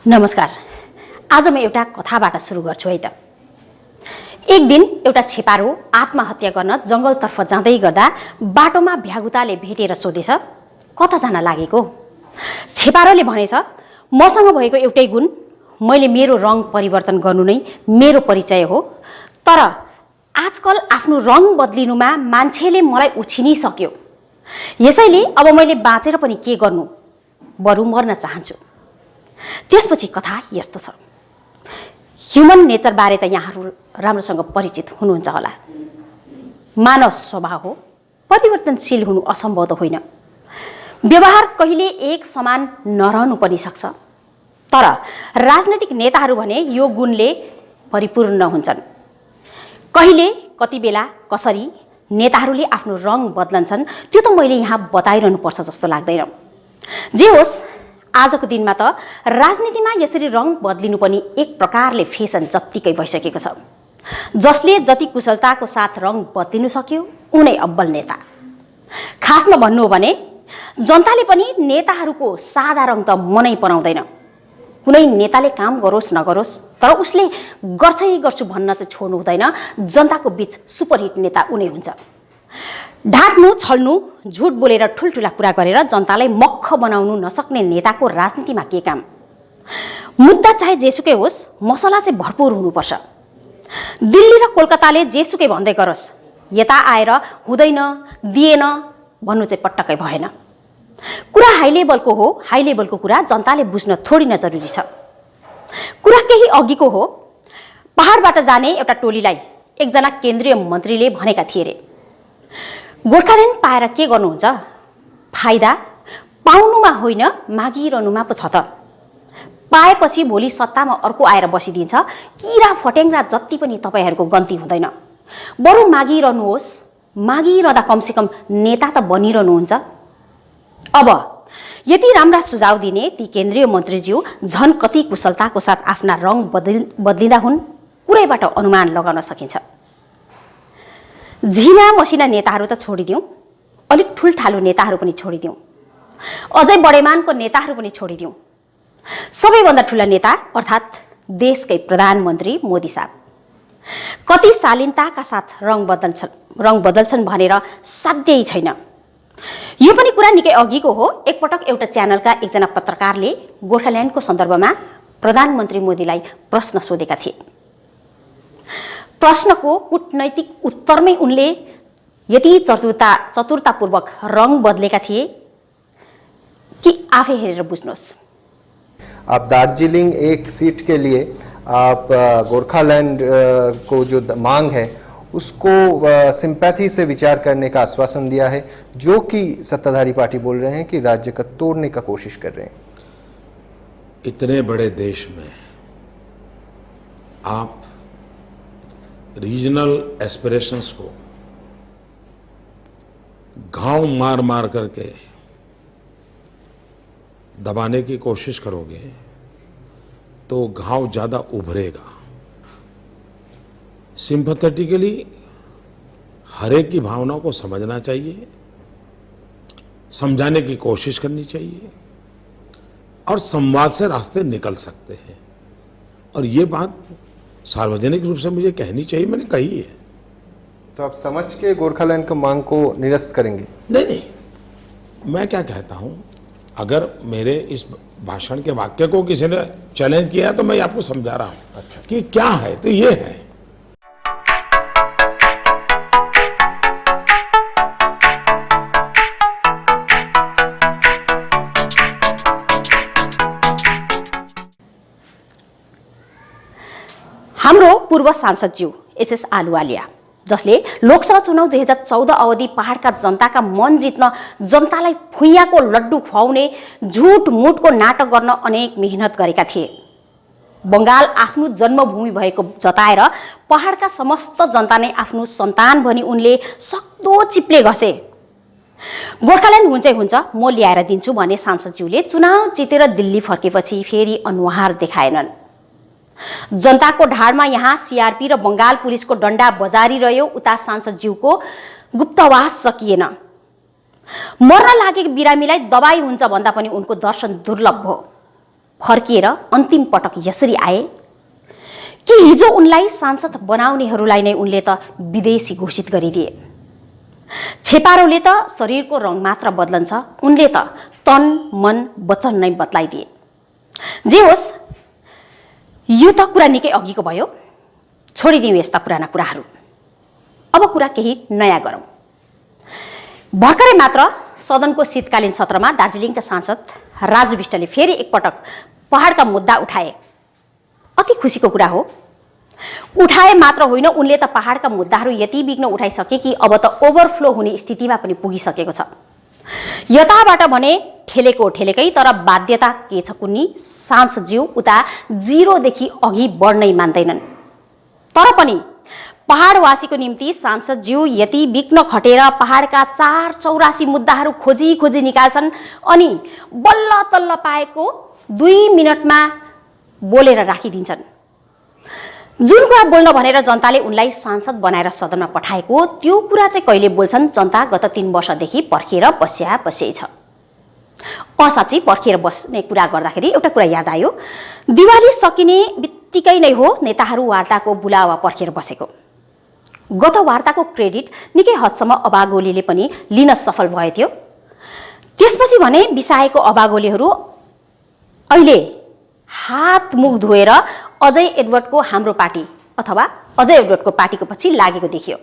नमस्कार। आज म एउटा कथाबाट सुरु गर्छु है त। एक दिन एउटा छेपारो आत्महत्या गर्न जंगलतर्फ जाँदै गर्दा बाटोमा भ्यागुताले भेटेर सोधेछ, कता जान लागेको? छेपारोले भनेछ, मसँग भएको एउटै गुण, मैले मेरो रङ परिवर्तन गर्नु नै मेरो परिचय हो। तर आजकल आफ्नो रङ बदलिनुमा मान्छेले मलाई उछिनिसक्यो। यसैले अब मैले बाँचेर पनि के गर्नु, बरु मर्न चाहन्छु। त्यसपछि कथा यस्तो छ। ह्युमन नेचर बारे त यहाँहरू राम्रोसँग परिचित हुनुहुन्छ होला। मानव स्वभाव हो, परिवर्तनशील हुनु असम्भव त होइन। व्यवहार कहिले एक समान नरहनु पनि सक्छ। तर राजनैतिक नेताहरू भने यो गुणले परिपूर्ण हुन्छन्। कहिले, कति बेला, कसरी नेताहरूले आफ्नो रङ बदलन्छन् त्यो त मैले यहाँ बताइरहनु पर्छ जस्तो लाग्दैन। जे होस्, आजको दिनमा त राजनीतिमा यसरी रङ बदलिनु पनि एक प्रकारले फेसन जत्तिकै भइसकेको छ। जसले जति कुशलताको साथ रङ बदलिनु सक्यो उनै अब्बल नेता। खासमा भन्नु हो भने जनताले पनि नेताहरूको सादा रङ त मनै पराउँदैन। कुनै नेताले काम गरोस् नगरोस्, तर उसले गर्छै गर्छु भन्न चाहिँ छोड्नु हुँदैन। जनताको बीच सुपरहिट नेता उनै हुन्छ। ढाट्नु, छल्नु, झुट बोलेर ठुल्ठुला कुरा गरेर जनतालाई मक्ख बनाउनु नसक्ने नेताको राजनीतिमा के काम? मुद्दा चाहे जेसुकै होस्, मसला चाहिँ भरपुर हुनुपर्छ। दिल्ली र कोलकाताले जेसुकै भन्दै गरोस्, यता आएर हुँदैन, दिएन भन्नु चाहिँ पटक्कै भएन। कुरा हाई लेभलको हो। हाई लेभलको कुरा जनताले बुझ्न थोरै न जरुरी छ। कुरा केही अघिको हो। पहाडबाट जाने एउटा टोलीलाई एकजना केन्द्रीय मन्त्रीले भनेका थिए रे, गोर्खाल्यान्ड पाएर के गर्नुहुन्छ? फाइदा पाउनुमा होइन, मागिरहनुमा पो छ त। पाएपछि भोलि सत्तामा अर्को आएर बसिदिन्छ। किरा फट्याङ्ग्रा जति पनि तपाईँहरूको गन्ती हुँदैन। बरु मागिरहनुहोस्। मागिरहँदा कमसेकम नेता त बनिरहनुहुन्छ। अब यति राम्रा सुझाव दिने ती केन्द्रीय मन्त्रीज्यू झन् कति कुशलताको साथ आफ्ना रङ बदलिँदा हुन्, कुरैबाट अनुमान लगाउन सकिन्छ। झिना मसिना नेताहरू त छोडिदिउँ, अलिक ठुल्ठालु नेताहरू पनि छोडिदिउँ, अझै बडेमानको नेताहरू पनि छोडिदिउँ। सबैभन्दा ठुला नेता अर्थात् देशकै प्रधानमन्त्री मोदी साहब कति शालीनताका साथ रङ बदल्छन् भनेर साध्यै छैन। यो पनि कुरा निकै अघिको हो। एकपटक एउटा च्यानलका एकजना पत्रकारले गोर्खाल्यान्डको सन्दर्भमा प्रधानमन्त्री मोदीलाई प्रश्न सोधेका थिए। प्रश्नको कूटनैतिक उत्तरमै उनले यति चतुरतापूर्वक रङ बदलेका थिए कि आफै हेरेर बुझ्नुहोस्। आप दार्जिलिंग एक सीट के लिए आप गोरखालैंड को जो मांग है उसको सिंपैथी से विचार करने का आश्वासन दिया है, जो कि सत्ताधारी पार्टी बोल रहे हैं कि राज्य का तोड़ने का कोशिश कर रहे हैं। इतने बड़े देश में आप रीजनल एस्पिरेशंस को घाव मार मार करके दबाने की कोशिश करोगे तो घाव ज्यादा उभरेगा। सिंपैथेटिकली हर एक की भावनाओं को समझना चाहिए, समझाने की कोशिश करनी चाहिए और संवाद से रास्ते निकल सकते हैं। और ये बात सार्वजनिक रूप से मुझे कहनी चाहिए, मैंने कही है। तो आप समझ के गोरखालैंड की मांग को निरस्त करेंगे? नहीं, मैं क्या कहता हूं, अगर मेरे इस भाषण के वाक्य को किसी ने चैलेंज किया तो मैं आपको समझा रहा हूं। अच्छा। कि क्या है, तो ये है। हाम्रो पूर्व सांसदज्यू एसएस आलुवालिया, जसले लोकसभा चुनाव 2014 अवधि पहाडका जनताका मन जित्न जनतालाई फुइयाको लड्डु खुवाउने झुट मुटको नाटक गर्न अनेक मेहनत गरेका थिए। बंगाल आफ्नो जन्मभूमि भएको जताएर पहाडका समस्त जनता नै आफ्नो सन्तान भनी उनले सक्दो चिप्ले घसे। गोर्खाल्यान्ड हुन्छै हुन्छ, म ल्याएर दिन्छु भने सांसदज्यूले चुनाव जितेर दिल्ली फर्केपछि फेरि अनुहार देखाएनन्। जनताको ढाडमा यहाँ सीआरपी र बंगाल पुलिसको डण्डा बजारी रह्यो। उता सांसदज्यूको गुप्तवास सकिएन। मर्न लागेको बिरामीलाई दबाई हुन्छ भन्दा पनि उनको दर्शन दुर्लभ हो। फर्किएर अन्तिम पटक यसरी आए कि हिजो उनलाई सांसद बनाउनेहरूलाई नै उनले त विदेशी घोषित गरिदिए। छेपारोले त शरीरको रङ मात्र बदलन्छ, उनले त तन मन वचन नै बदलाइदिए। जे होस्, यो त कुरा निकै अघिको भयो, छोडिदिउँ यस्ता पुराना कुराहरू। अब कुरा केही नयाँ गरौँ। भर्खरै मात्र सदनको शीतकालीन सत्रमा दार्जिलिङका सांसद राजु विष्टले फेरि एकपटक पहाडका मुद्दा उठाए। अति खुसीको कुरा हो। उठाए मात्र होइन, उनले त पहाडका मुद्दाहरू यति बिघ्न उठाइसके कि अब त ओभरफ्लो हुने स्थितिमा पनि पुगिसकेको छ। यताबाट भने ठेलेकै, तर बाध्यता के छ कुन्नी, सांसदज्यू उता जिरोदेखि अघि बढ्नै मान्दैनन्। तर पनि पहाडवासीको निम्ति सांसदज्यू यति बिघ्न खटेर पहाडका 484 मुद्दाहरू खोजी निकाल्छन् अनि बल्ल तल्ल पाएको 2 मिनटमा बोलेर राखिदिन्छन्। जुन कुरा बोल्न भनेर जनताले उनलाई सांसद बनाएर सदनमा पठाएको, त्यो कुरा चाहिँ कहिले बोल्छन्? जनता गत 3 वर्षदेखि पर्खिएर बस्यै छ। असाँच्चै पर्खिएर बस्ने कुरा गर्दाखेरि एउटा कुरा याद आयो। दिवाली सकिने बित्तिकै नै हो नेताहरू वार्ताको बुलावा पर्खिएर बसेको। गत वार्ताको क्रेडिट निकै हदसम्म अबागोलीले पनि लिन सफल भए थियो। त्यसपछि भने बिसाएको अबागोलीहरू अहिले हात मुख धोएर अजय एडवर्डको हाम्रो पार्टी अथवा अजय एडवर्डको पार्टीको पछि लागेको देखियो।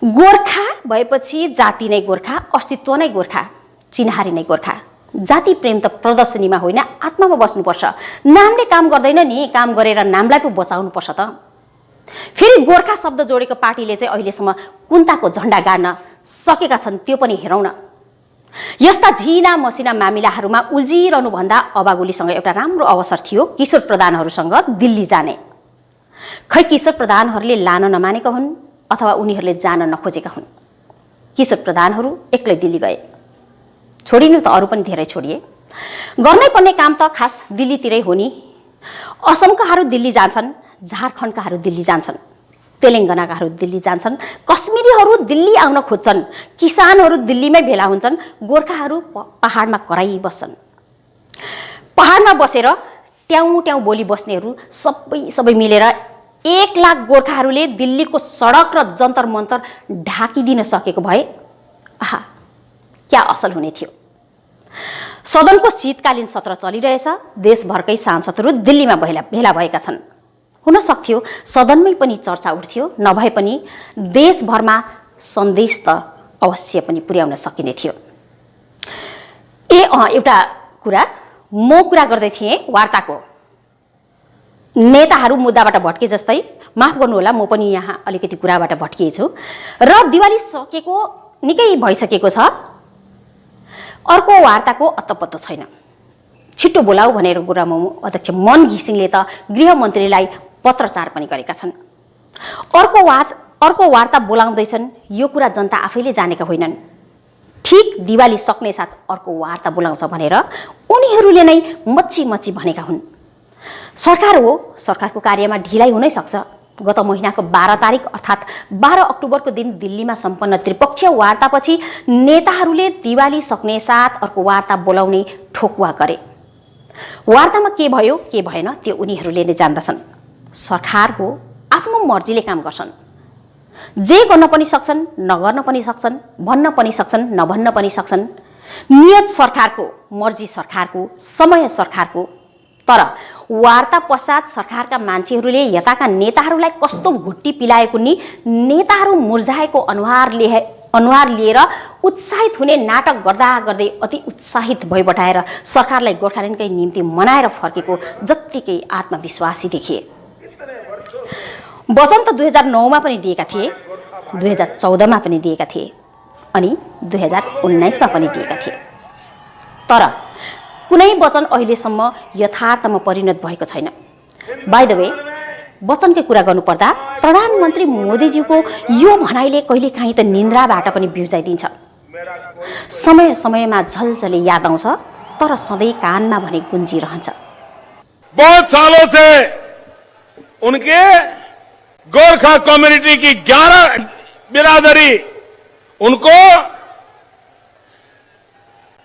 गोर्खा भएपछि जाति नै गोर्खा, अस्तित्व नै गोर्खा, चिन्हारी नै गोर्खा। जाति प्रेम त प्रदर्शनीमा होइन, आत्मामा बस्नुपर्छ। नामले काम गर्दैन नि, काम गरेर नामलाई पो बचाउनुपर्छ त। फेरि गोर्खा शब्द जोडेको पार्टीले चाहिँ अहिलेसम्म कुन्ताको झण्डा गाड्न सकेका छन्, त्यो पनि हेरौँ न। यस्ता झिना मसिना मामिलाहरूमा उल्झिरहनुभन्दा अबागोलीसँग एउटा राम्रो अवसर थियो किशोर प्रधानहरूसँग दिल्ली जाने। खै किशोर प्रधानहरूले लान नमानेका हुन् अथवा उनीहरूले जान नखोजेका हुन्। किशोर प्रधानहरू एक्लै दिल्ली गए। छोडिनु त अरू पनि धेरै छोडिए। गर्नै पर्ने काम त खास दिल्लीतिरै हो नि। असमकाहरू दिल्ली जान्छन्, झारखण्डकाहरू दिल्ली जान्छन्, तेलङ्गानाकाहरू दिल्ली जान्छन्, कश्मीरीहरू दिल्ली आउन खोज्छन्, किसानहरू दिल्लीमै भेला हुन्छन्, गोर्खाहरू पहाडमा कराई बस्छन्। पहाडमा बसेर ट्याउँ बोली बस्नेहरू सबै मिलेर 1 लाख गोर्खाहरूले दिल्लीको सडक र जन्तर मन्तर ढाकिदिन सकेको भए आहा क्या असल हुने थियो। सदनको शीतकालीन सत्र चलिरहेछ। देशभरकै सांसदहरू दिल्लीमा भेला भएका छन्। हुन सक्थ्यो सदनमै पनि चर्चा उठ्थ्यो, नभए पनि देशभरमा सन्देश त अवश्य पनि पुर्याउन सकिने थियो। एउटा कुरा म कुरा गर्दै थिएँ वार्ताको। नेताहरू मुद्दाबाट भट्के जस्तै, माफ गर्नुहोला म पनि यहाँ अलिकति कुराबाट भट्किएछु। र दिवाली सकेको निकै भइसकेको छ, अर्को वार्ताको अत्तपत्तो छैन। छिट्टो बोलाऊ भनेर गुरुमामु अध्यक्ष मन घिसिङले त गृहमन्त्रीलाई पत्रचार पनि गरेका छन्। अर्को वार्ता बोलाउँदैछन्, यो कुरा जनता आफैले जानेका होइनन्। ठीक दिवाली सक्ने साथ अर्को वार्ता बोलाउँछ भनेर उनीहरूले नै मच्ची भनेका हुन्। सरकार हो, सरकारको कार्यमा ढिलाइ हुनै सक्छ। गत महिनाको 12 तारिक अर्थात् 12 अक्टोबरको दिन दिल्लीमा सम्पन्न त्रिपक्षीय वार्तापछि नेताहरूले दिवाली सक्ने साथ अर्को वार्ता बोलाउने ठोकुवा गरे। वार्तामा के भयो के भएन त्यो उनीहरूले नै जान्दछन्। सरकार हो, आफ्नो मर्जीले काम गर्छन्। जे गर्न पनि सक्छन्, नगर्न पनि सक्छन्, भन्न पनि सक्छन्, नभन्न पनि सक्छन्। नियत सरकारको, मर्जी सरकारको, समय सरकारको। तर वार्ता पश्चात सरकारका मान्छेहरूले यताका नेताहरूलाई कस्तो घुट्टी पिलाएको नि, नेताहरू मुर्झाएको अनुहार लिएर उत्साहित हुने नाटक गर्दै अति उत्साहित भइबटाएर सरकारलाई गोर्खाल्यान्डकै निम्ति मनाएर फर्केको जत्तिकै आत्मविश्वासी देखिए। वचन त 2009 मा पनि दिएका थिए, 2014 मा पनि दिएका थिए अनि 2019 मा पनि दिएका थिए। तर कुनै वचन अहिलेसम्म यथार्थमा परिणत भएको छैन। बाइ द वे, वचनकै कुरा गर्नुपर्दा प्रधानमन्त्री मोदीज्यूको यो भनाइले कहिलेकाहीँ त निन्द्राबाट पनि बिउजाइदिन्छ। समयमा झलझले याद आउँछ, तर सधैँ कानमा भने गुन्जिरहन्छ। बहुत सालों से उनके गोरखा कम्युनिटी की 11 बिरादरी उनको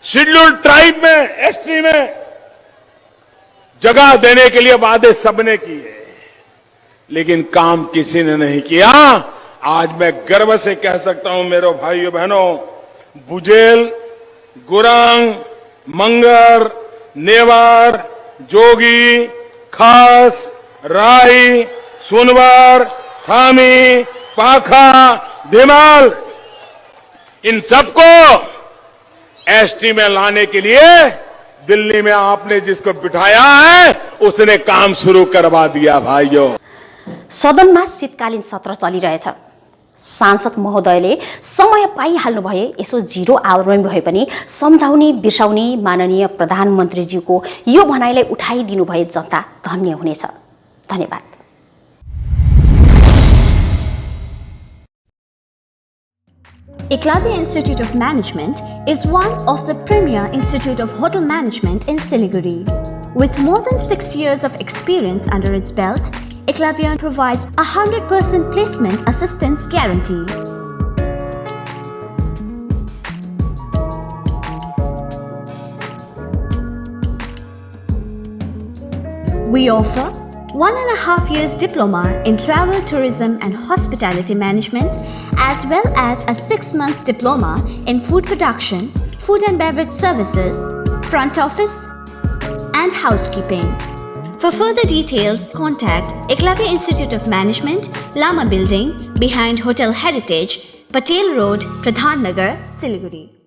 शेड्यूल्ड ट्राइब में, एसटी में जगह देने के लिए वादे सबने किए, लेकिन काम किसी ने नहीं किया। आज मैं गर्व से कह सकता हूं मेरे भाइयों बहनों, बुजेल, गुरांग, मंगर, नेवार, जोगी, खास, राई, सुनवार, थामी, पाखा, धीमाल, इन सबको एसटी में लाने के लिए दिल्ली में आपने जिसको बिठाया है उसने काम शुरू करवा दिया। भाइयों, सदनमा शीतकालीन सत्र चलिरहेछ। सांसद महोदयले समय पाइहाल्नु भए यसो जिरो आवरमा भए पनि सम्झाउने बिर्साउने माननीय प्रधानमन्त्रीज्यूको यो भनाइलाई उठाइदिनु भए जनता धन्य हुनेछ। धन्यवाद। Eklavya Institute of Management is one of the premier institute of hotel management in Siliguri. With more than 6 years of experience under its belt, Eklavya provides 100% placement assistance guarantee. We offer 1.5 years diploma in travel, tourism and hospitality management, as well as a 6 months diploma in food production, food and beverage services, front office and housekeeping. For further details, contact Eklavya Institute of Management, Lama Building, behind Hotel Heritage, Patel Road, Pradhan Nagar, Siliguri.